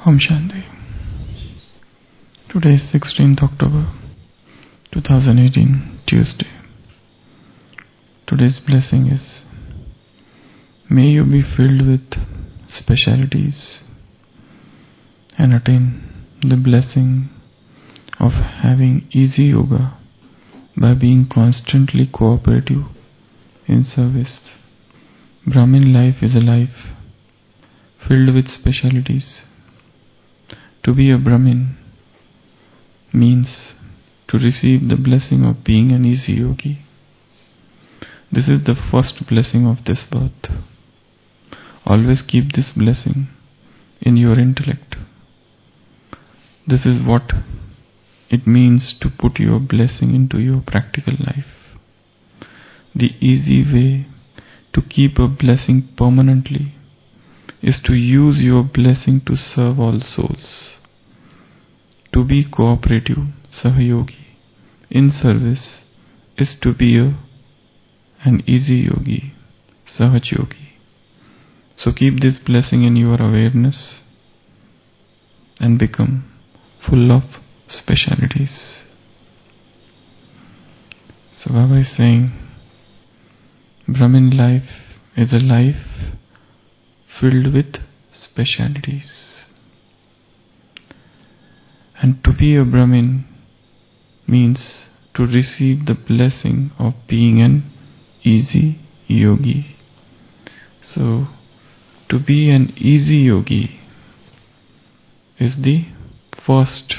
Om Shanti. Today is 16th October 2018, Tuesday. Today's blessing is, may you be filled with specialities and attain the blessing of having easy yoga by being constantly cooperative in service. Brahmin life is a life filled with specialities. To be a Brahmin means to receive the blessing of being an easy yogi. This is the first blessing of this birth. Always keep this blessing in your intellect. This is what it means to put your blessing into your practical life. The easy way to keep a blessing permanently is to use your blessing to serve all souls. To be cooperative, sahayogi, in service is to be an easy yogi, sahaj yogi. So keep this blessing in your awareness and become full of specialities. So Baba is saying, Brahmin life is a life filled with specialities. And to be a Brahmin means to receive the blessing of being an easy yogi. So, to be an easy yogi is the first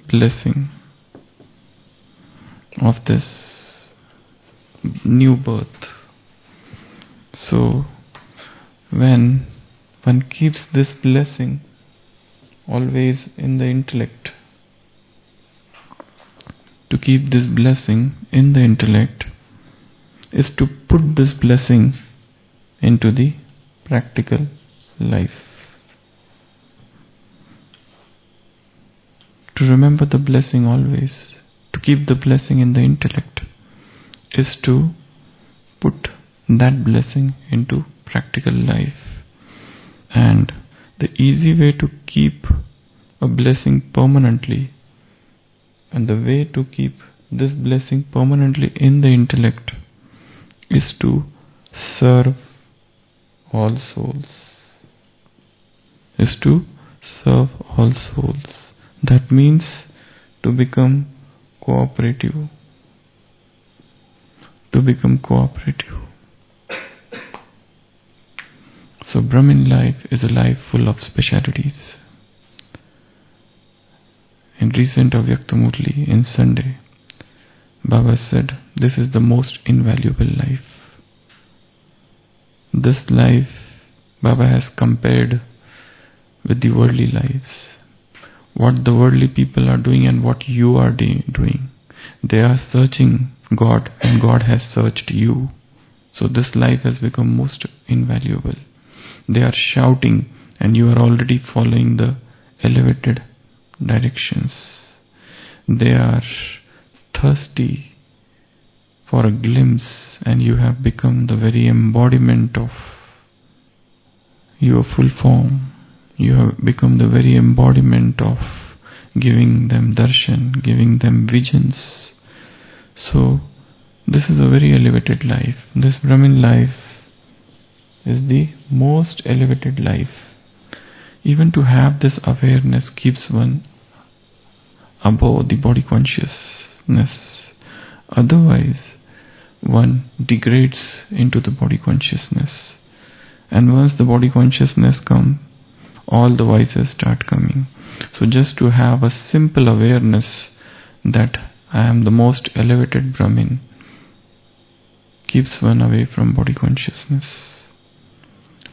blessing of this new birth. So, when one keeps this blessing always in the intellect, to keep this blessing in the intellect is to put this blessing into the practical life. To remember the blessing always, to keep the blessing in the intellect, is to put that blessing into practical life. And the easy way to keep a blessing permanently, and the way to keep this blessing permanently in the intellect, is to serve all souls. Is to serve all souls. That means to become cooperative. To become cooperative. So Brahmin life is a life full of specialities. In recent Avyaktamurli, in Sunday, Baba said, this is the most invaluable life. This life Baba has compared with the worldly lives. What the worldly people are doing and what you are doing. They are searching God and God has searched you. So this life has become most invaluable. They are shouting and you are already following the elevated directions. They are thirsty for a glimpse and you have become the very embodiment of your full form. You have become the very embodiment of giving them darshan, giving them visions. So this is a very elevated life. This Brahmin life is the most elevated life. Even to have this awareness keeps one above the body consciousness. Otherwise, one degrades into the body consciousness. And once the body consciousness comes, all the vices start coming. So just to have a simple awareness that I am the most elevated Brahmin keeps one away from body consciousness.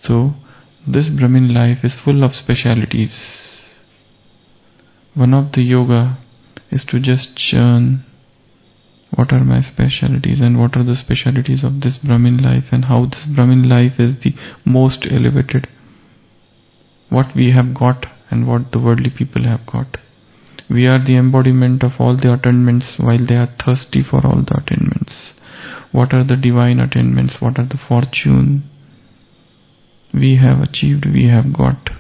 So, this Brahmin life is full of specialities. One of the yoga is to just churn what are my specialities and what are the specialities of this Brahmin life and how this Brahmin life is the most elevated. What we have got and what the worldly people have got. We are the embodiment of all the attainments while they are thirsty for all the attainments. What are the divine attainments? What are the fortune we have achieved, we have got.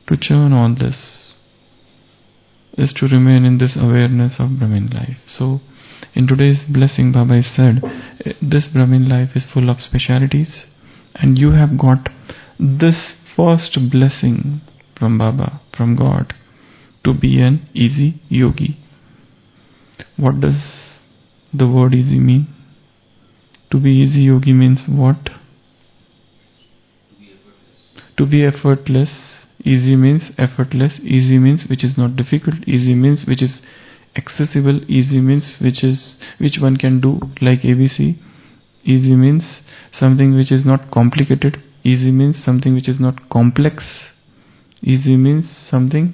to churn all this, is to remain in this awareness of Brahmin life. So, in today's blessing, Baba said, this Brahmin life is full of specialities, and you have got this first blessing from Baba, from God, to be an easy yogi. What does the word easy mean? To be easy yogi means what? To be effortless. Easy means effortless. Easy means which is not difficult. Easy means which is accessible. Easy means which one can do, like ABC. Easy means something which is not complicated. Easy means something which is not complex. Easy means something.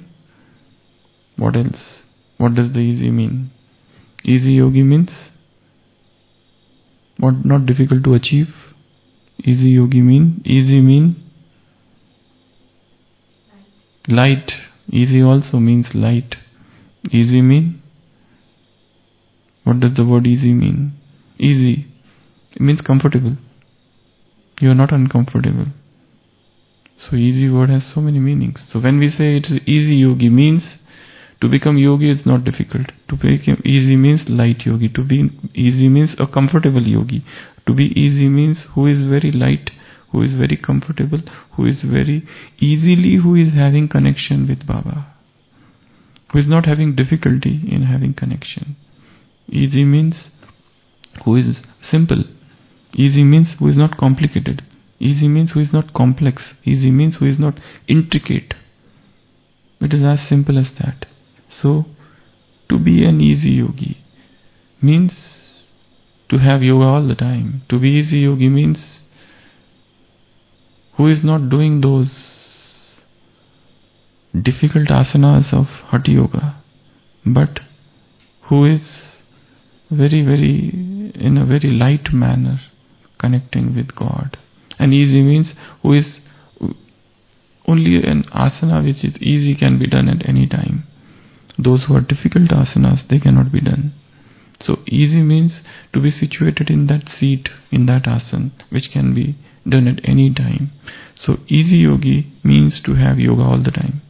What else? What does the easy mean? Easy yogi means what? Not difficult to achieve. Easy yogi mean? Easy mean light. Easy also means light. Easy mean? What does the word easy mean? Easy. It means comfortable. You are not uncomfortable. So easy word has so many meanings. So when we say it is easy yogi, means to become yogi is not difficult. To become easy means light yogi. To be easy means a comfortable yogi. To be easy means who is very light, who is very comfortable, who is very easily, who is having connection with Baba, who is not having difficulty in having connection. Easy means who is simple. Easy means who is not complicated. Easy means who is not complex. Easy means who is not intricate. It is as simple as that. So, to be an easy yogi means to have yoga all the time. To be easy yogi means who is not doing those difficult asanas of Hatha Yoga, but who is in a very light manner connecting with God. And easy means who is only an asana which is easy can be done at any time. Those who are difficult asanas, they cannot be done. So easy means to be situated in that seat, in that asana, which can be done at any time. So easy yogi means to have yoga all the time.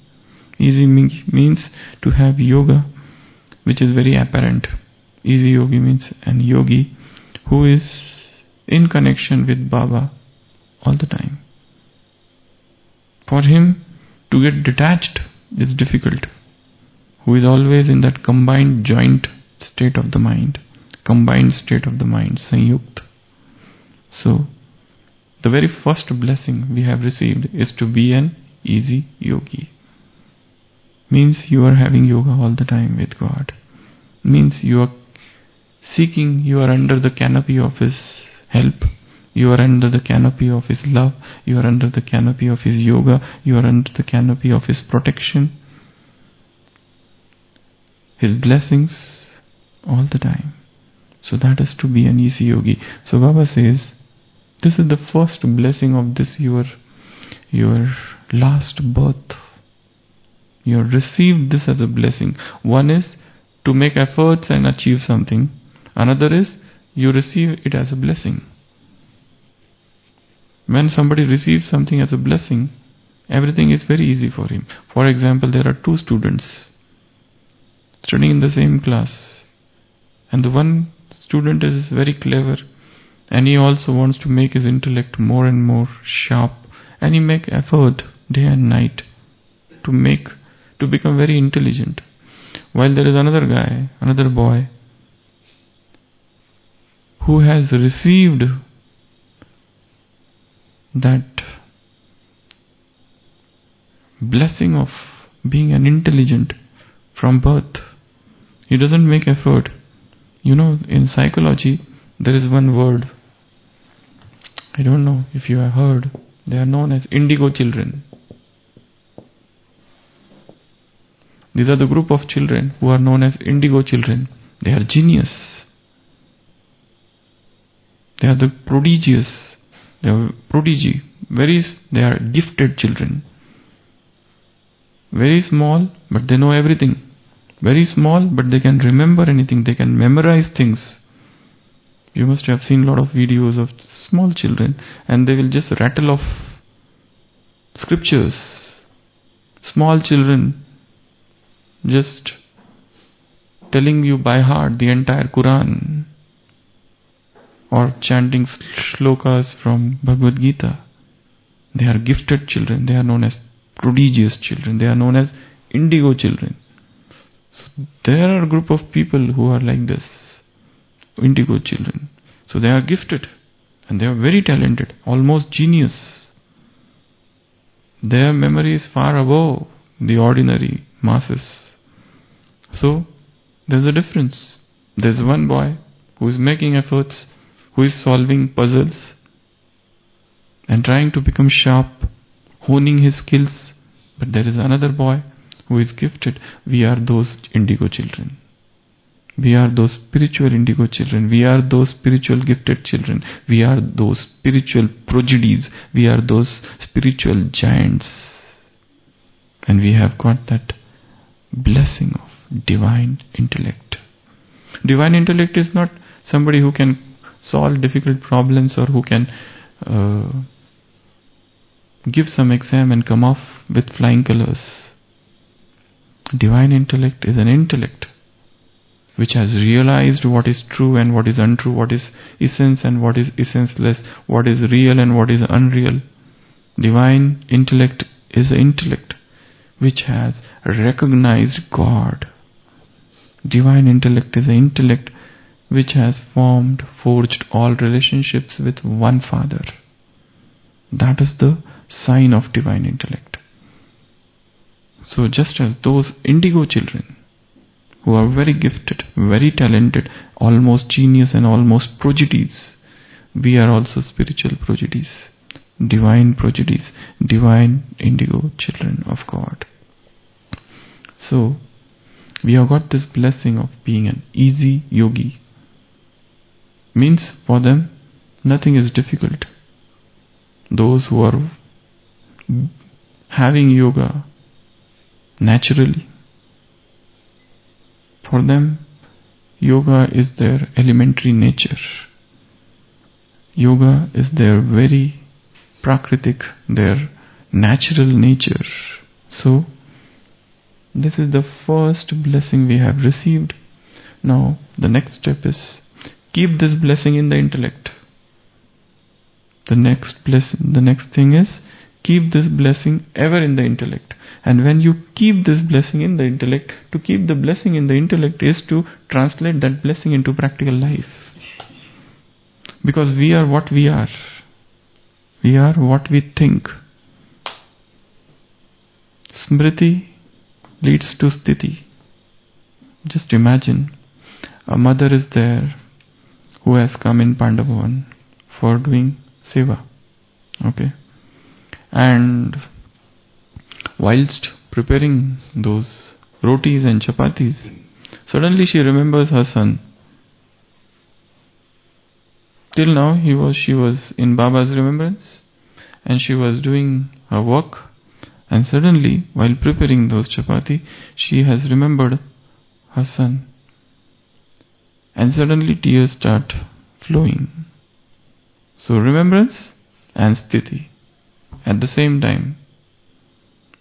Easy means to have yoga which is very apparent. Easy yogi means an yogi who is in connection with Baba all the time. For him to get detached is difficult. Who is always in that combined joint state of the mind. Combined state of the mind, Sanyukt. So, the very first blessing we have received is to be an easy yogi. Means you are having yoga all the time with God. Means you are seeking, you are under the canopy of His help. You are under the canopy of His love. You are under the canopy of His yoga. You are under the canopy of His protection. His blessings all the time. So that is to be an easy yogi. So Baba says, this is the first blessing of this your last birth. You have received this as a blessing. One is to make efforts and achieve something. Another is you receive it as a blessing. When somebody receives something as a blessing, everything is very easy for him. For example, there are two students studying in the same class, and the one student is very clever, and he also wants to make his intellect more and more sharp, and he make effort day and night to become very intelligent. While there is another guy, another boy, who has received that blessing of being an intelligent from birth. He doesn't make effort. You know, in psychology, there is one word. I don't know if you have heard. They are known as indigo children. These are the group of children who are known as indigo children. They are genius. They are the prodigious. They are prodigy. They are gifted children. Very small, but they know everything. Very small, but they can remember anything. They can memorize things. You must have seen a lot of videos of small children, and they will just rattle off scriptures. small children just telling you by heart the entire Quran or chanting shlokas from Bhagavad Gita. They are gifted children. They are known as prodigious children. They are known as indigo children. So there are a group of people who are like this, indigo children. So they are gifted and they are very talented, almost genius. Their memory is far above the ordinary masses. So there's a difference. There's one boy who is making efforts, who is solving puzzles and trying to become sharp, honing his skills. But there is another boy who is gifted. We are those indigo children. We are those spiritual indigo children. We are those spiritual gifted children. We are those spiritual prodigies. We are those spiritual giants. And we have got that blessing of divine intellect. Divine intellect is not somebody who can solve difficult problems or who can give some exam and come off with flying colors. Divine intellect is an intellect which has realized what is true and what is untrue, what is essence and what is essenceless, what is real and what is unreal. Divine intellect is an intellect which has recognized God. Divine intellect is an intellect which has forged all relationships with one Father. That is the sign of divine intellect. So just as those indigo children who are very gifted, very talented, almost genius and almost prodigies, we are also spiritual prodigies, divine indigo children of God. So we have got this blessing of being an easy yogi. Means for them nothing is difficult. Those who are having yoga naturally, for them yoga is their elementary nature. Yoga is their very prakritik, their natural nature. So this is the first blessing we have received. Now the next step is keep this blessing in the intellect. The next thing is keep this blessing ever in the intellect. And when you keep this blessing in the intellect, to keep the blessing in the intellect is to translate that blessing into practical life. Because we are what we are. We are what we think. Smriti leads to sthiti. Just imagine a mother is there who has come in Pandavavan for doing seva. Okay. And whilst preparing those rotis and chapatis, suddenly she remembers her son. Till now she was in Baba's remembrance and she was doing her work, and suddenly while preparing those chapati she has remembered her son, and suddenly tears start flowing. So remembrance and sthiti at the same time.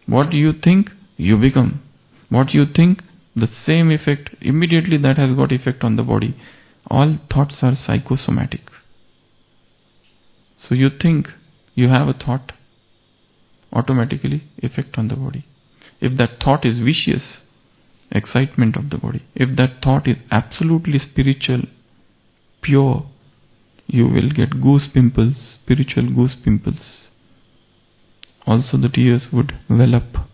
What you think, you become. What you think, the same effect, immediately that has got effect on the body. All thoughts are psychosomatic. So you think, you have a thought, automatically effect on the body. If that thought is vicious, excitement of the body. If that thought is absolutely spiritual, pure, you will get goose pimples, spiritual goose pimples. Also the tears would well up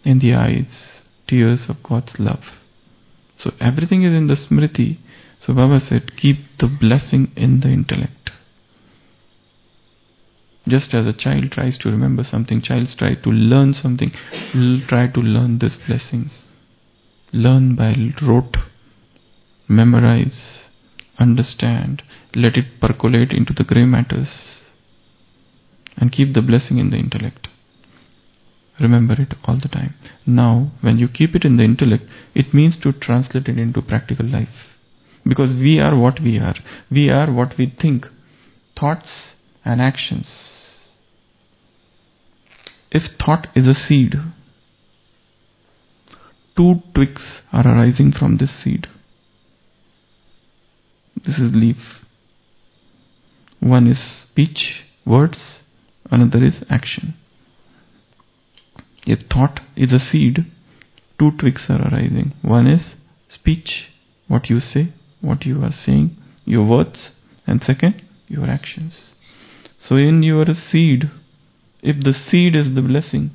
in the eyes, tears of God's love. So everything is in the smriti. So Baba said, keep the blessing in the intellect. Just as a child tries to remember something, childs try to learn something, try to learn this blessing. Learn by rote, memorize, understand, let it percolate into the grey matters, and keep the blessing in the intellect. Remember it all the time. Now, when you keep it in the intellect, it means to translate it into practical life. Because we are what we are. We are what we think. Thoughts and actions. If thought is a seed, 2 twigs are arising from this seed. This is leaf. One is speech, words, another is action. A thought is a seed, 2 twigs are arising. One is speech, what you say, what you are saying, your words, and second, your actions. So in your seed, if the seed is the blessing,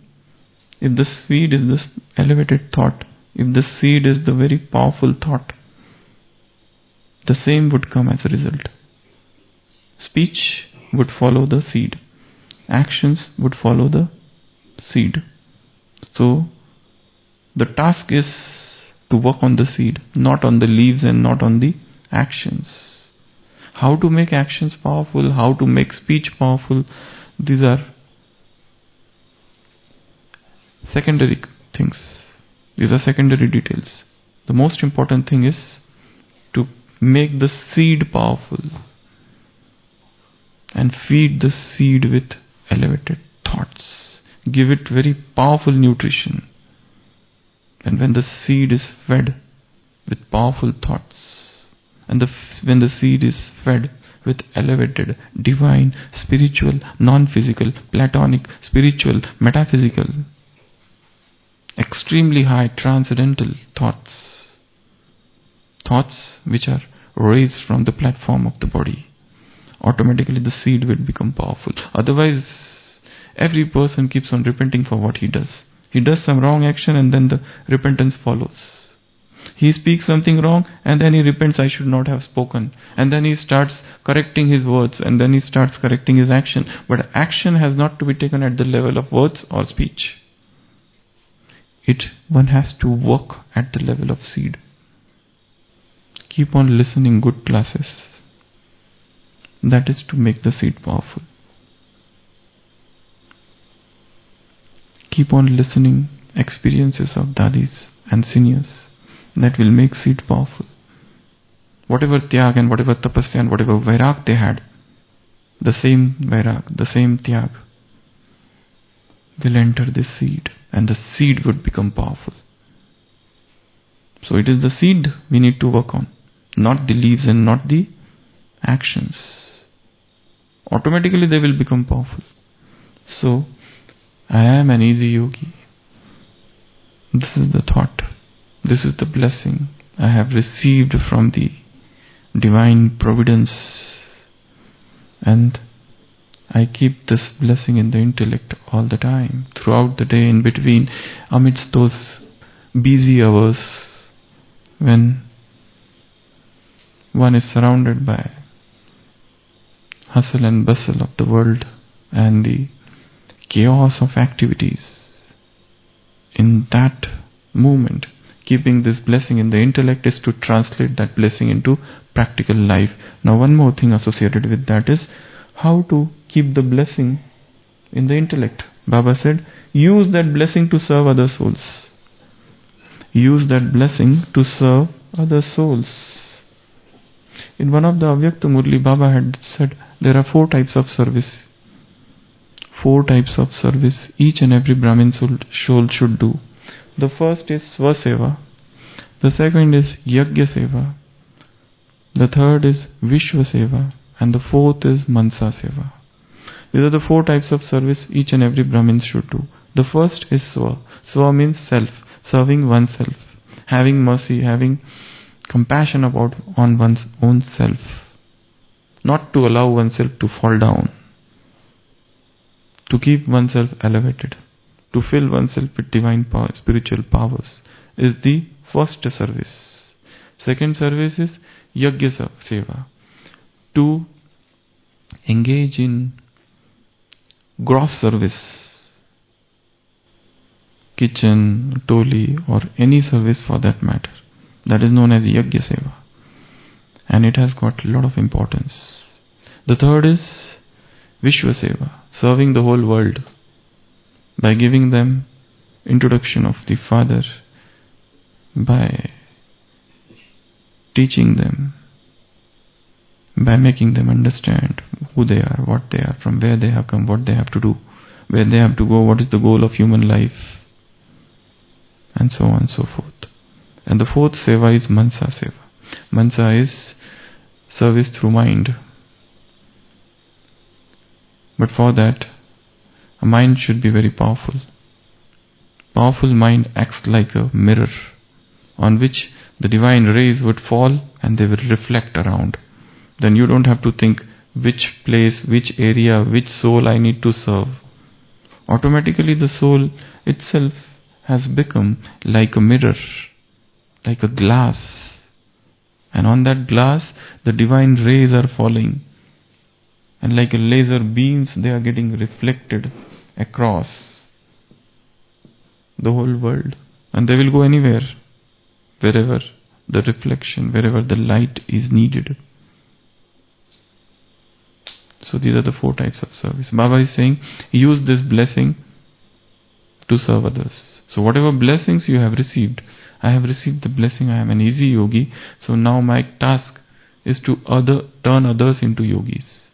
if the seed is this elevated thought, if the seed is the very powerful thought, the same would come as a result. Speech would follow the seed. Actions would follow the seed. So the task is to work on the seed, not on the leaves and not on the actions. How to make actions powerful, how to make speech powerful, these are secondary things. These are secondary details. The most important thing is to make the seed powerful and feed the seed with elevated thoughts. Give it very powerful nutrition. And when the seed is fed with powerful thoughts, and when the seed is fed with elevated, divine, spiritual, non-physical, platonic, spiritual, metaphysical, extremely high transcendental thoughts which are raised from the platform of the body, automatically the seed will become powerful. Otherwise, every person keeps on repenting for what he does. He does some wrong action and then the repentance follows. He speaks something wrong and then he repents, I should not have spoken. And then he starts correcting his words and then he starts correcting his action. But action has not to be taken at the level of words or speech. One has to work at the level of seed. Keep on listening good classes. That is to make the seed powerful. Keep on listening experiences of dadis and seniors. That will make seed powerful. Whatever tyag and whatever tapasya and whatever vairag they had, the same vairag, the same tyag will enter this seed and the seed would become powerful. So it is the seed we need to work on, not the leaves and not the actions. Automatically they will become powerful. So, I am an easy yogi. This is the thought. This is the blessing I have received from the divine providence, and I keep this blessing in the intellect all the time, throughout the day, in between, amidst those busy hours when one is surrounded by hustle and bustle of the world and the chaos of activities. In that moment, keeping this blessing in the intellect is to translate that blessing into practical life. Now one more thing associated with that is how to keep the blessing in the intellect. Baba said, use that blessing to serve other souls. Use that blessing to serve other souls. In one of the Avyakta Murli, Baba had said there are 4 types of service. 4 types of service each and every Brahmin soul should do. The first is Svaseva. The second is Yajna Seva. The third is Vishwa Seva. And the fourth is Mansa Seva. These are the 4 types of service each and every Brahmin should do. The first is Swa. Swa means self, serving oneself, having mercy, having compassion on one's own self. Not to allow oneself to fall down. To keep oneself elevated. To fill oneself with divine power, spiritual powers is the first service. Second service is Yajna Seva. To engage in gross service, kitchen, toli, or any service for that matter. That is known as Yajna Seva. And it has got a lot of importance. The third is Vishwa Seva, serving the whole world by giving them introduction of the Father, by teaching them, by making them understand who they are, what they are, from where they have come, what they have to do, where they have to go, what is the goal of human life, and so on and so forth. And the fourth seva is Mansa Seva. Mansa is service through mind. But for that, a mind should be very powerful. Powerful mind acts like a mirror on which the divine rays would fall and they will reflect around. Then you don't have to think which place, which area, which soul I need to serve. Automatically the soul itself has become like a mirror, like a glass. And on that glass, the divine rays are falling. And like a laser beams, they are getting reflected across the whole world. And they will go anywhere, wherever the reflection, wherever the light is needed. So these are the 4 types of service. Baba is saying, use this blessing to serve others. So whatever blessings you have received, I have received the blessing, I am an easy yogi. So now my task is to turn others into yogis.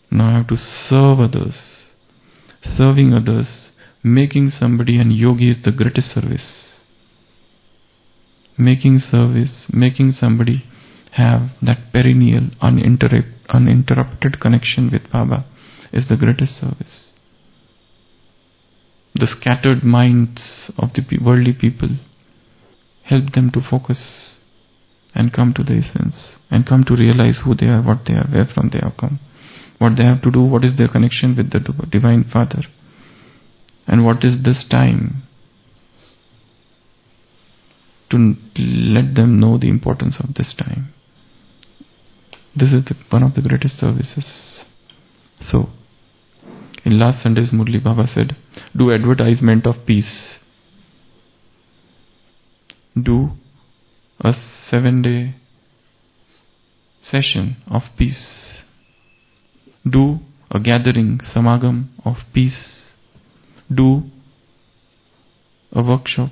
Now I have to serve others. Serving others, making somebody an yogi is the greatest service. Making somebody have that perennial, uninterrupted connection with Baba is the greatest service. The scattered minds of the worldly people, help them to focus and come to the essence and come to realize who they are, what they are, where from they have come, what they have to do, what is their connection with the Divine Father, and what is this time, to let them know the importance of this time. This is one of the greatest services. So, in last Sunday's Murli, Baba said, do advertisement of peace. Do a 7-day session of peace. Do a gathering, samagam of peace. Do a workshop,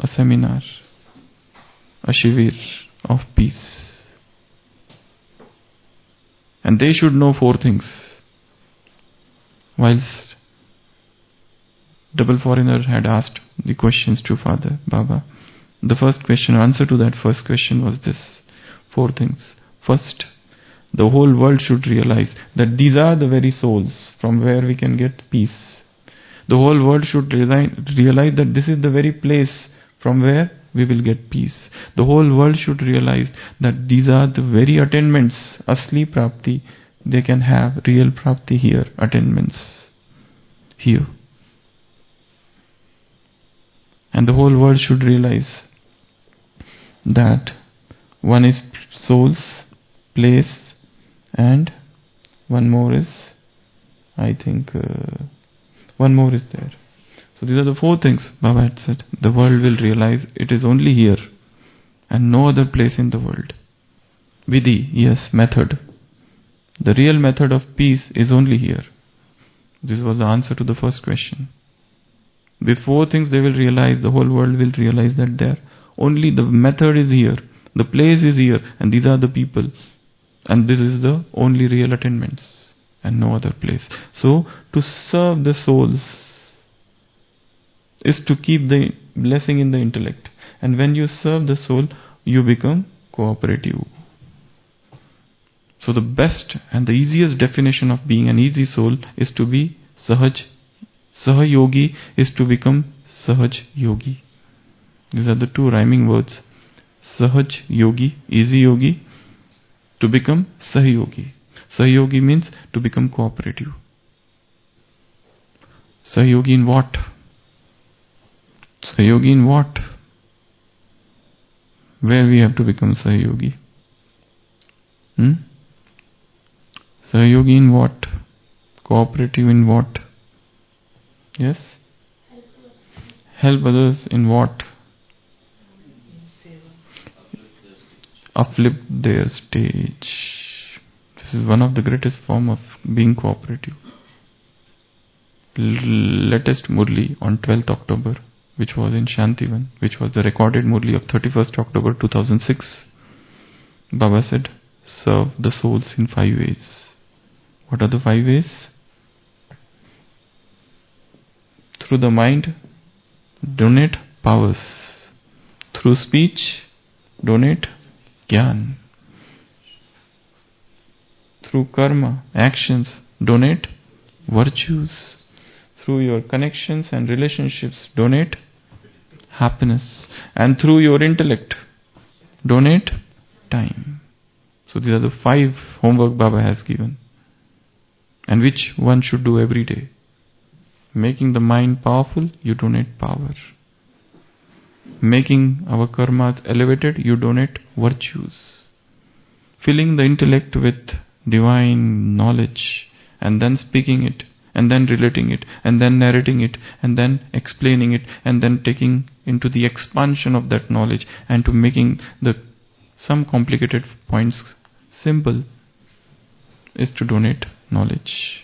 a seminar, a shivir of peace. And they should know 4 things. Whilst double foreigner had asked the questions to Father Baba, the first question, answer to that first question was this: 4 things. First, the whole world should realize that these are the very souls from where we can get peace. The whole world should realize that this is the very place from where we will get peace. The whole world should realize that these are the very attainments, asli prapti, they can have real prapti here, attainments here. And the whole world should realize that one is souls, place, and one more is, one more is there. So these are the 4 things Baba had said. The world will realize it is only here and no other place in the world. Vidhi, yes, method. The real method of peace is only here. This was the answer to the first question. These 4 things they will realize, the whole world will realize that there only the method is here, the place is here, and these are the people. And this is the only real attainments and no other place. So to serve the souls is to keep the blessing in the intellect. And when you serve the soul, you become cooperative. So the best and the easiest definition of being an easy soul is to be Sahaj. Sahayogi is to become Sahaj Yogi. These are the 2 rhyming words. Sahaj Yogi, easy yogi, to become Sahayogi. Sahayogi means to become cooperative. Sahayogi in what? Sahayogi in what? Where we have to become Sahayogi? Sahayogi in what? Cooperative in what? Yes? Help others in what? Uplift their stage. This is one of the greatest form of being cooperative. Latest Murli on 12th October, which was in Shantivan, which was the recorded Murli of 31st October 2006. Baba said, serve the souls in 5 ways. What are the 5 ways? Through the mind, donate powers. Through speech, donate Gyan. Through karma, actions, donate virtues. Through your connections and relationships, donate happiness. And through your intellect, donate time. So these are the 5 homework Baba has given. And which one should do every day. Making the mind powerful, you donate power. Making our karmas elevated, you donate virtues. Filling the intellect with divine knowledge, and then speaking it, and then relating it, and then narrating it, and then explaining it, and then taking into the expansion of that knowledge, and to making some complicated points simple, is to donate knowledge.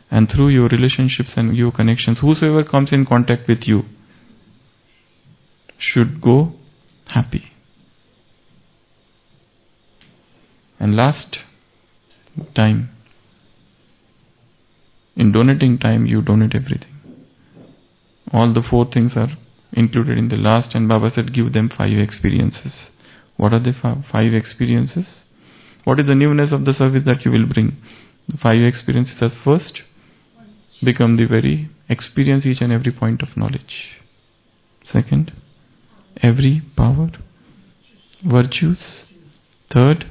And through your relationships and your connections, whosoever comes in contact with you should go happy. And last time, in donating time, you donate everything. All the 4 things are included in the last, and Baba said give them 5 experiences. What are the 5 experiences? What is the newness of the service that you will bring? The 5 experiences as first, become the very experience each and every point of knowledge. Second, every power, virtues. Third,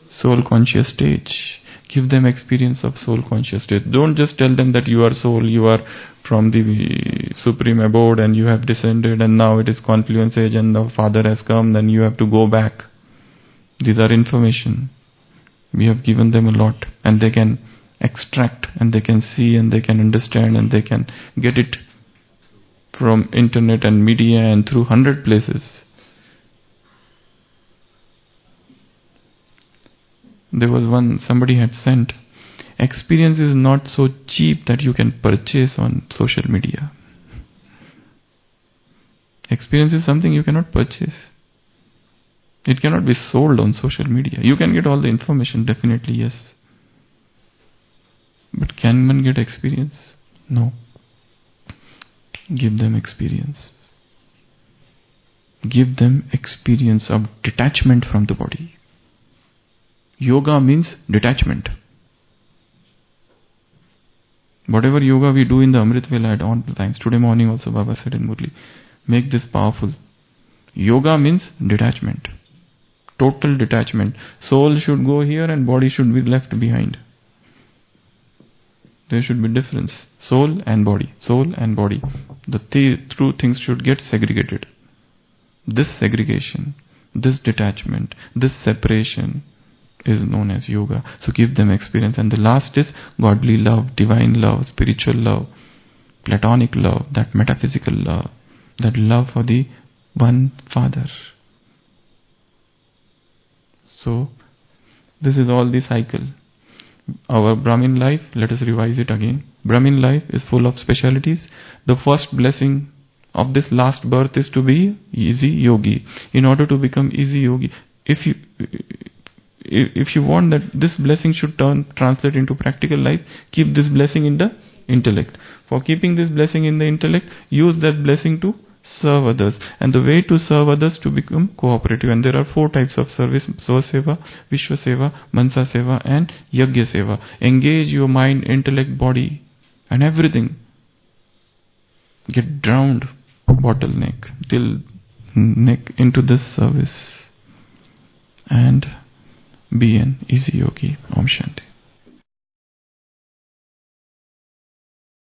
soul conscious stage. Give them experience of soul conscious state. Don't just tell them that you are soul, you are from the supreme abode and you have descended and now it is confluence age and the Father has come, then you have to go back. These are information. We have given them a lot and they can extract and they can see and they can understand and they can get it from internet and media and through 100 places. There was one, somebody had sent, experience is not so cheap that you can purchase on social media. Experience is something you cannot purchase. It cannot be sold on social media. You can get all the information, definitely, yes. But can one get experience? No. Give them experience. Give them experience of detachment from the body. Yoga means detachment. Whatever yoga we do in the Amrit Vela at all the times, today morning also Baba said in Murli, make this powerful. Yoga means detachment. Total detachment. Soul should go here and body should be left behind. There should be difference. Soul and body. Soul and body. The true things should get segregated. This segregation, this detachment, this separation is known as yoga. So give them experience. And the last is godly love, divine love, spiritual love, platonic love, that metaphysical love, that love for the one Father. So this is all the cycle. Our Brahmin life, let us revise it again. Brahmin life is full of specialities. The first blessing of this last birth is to be easy yogi. In order to become easy yogi, if you want that this blessing should translate into practical life, keep this blessing in the intellect. For keeping this blessing in the intellect, use that blessing to serve others. And the way to serve others to become cooperative. And there are 4 types of service: Swaseva, Vishwaseva, Mansa Seva and Yagya Seva. Engage your mind, intellect, body and everything. Get drowned, bottleneck, till neck into this service. And be an easy yogi. Om Shanti.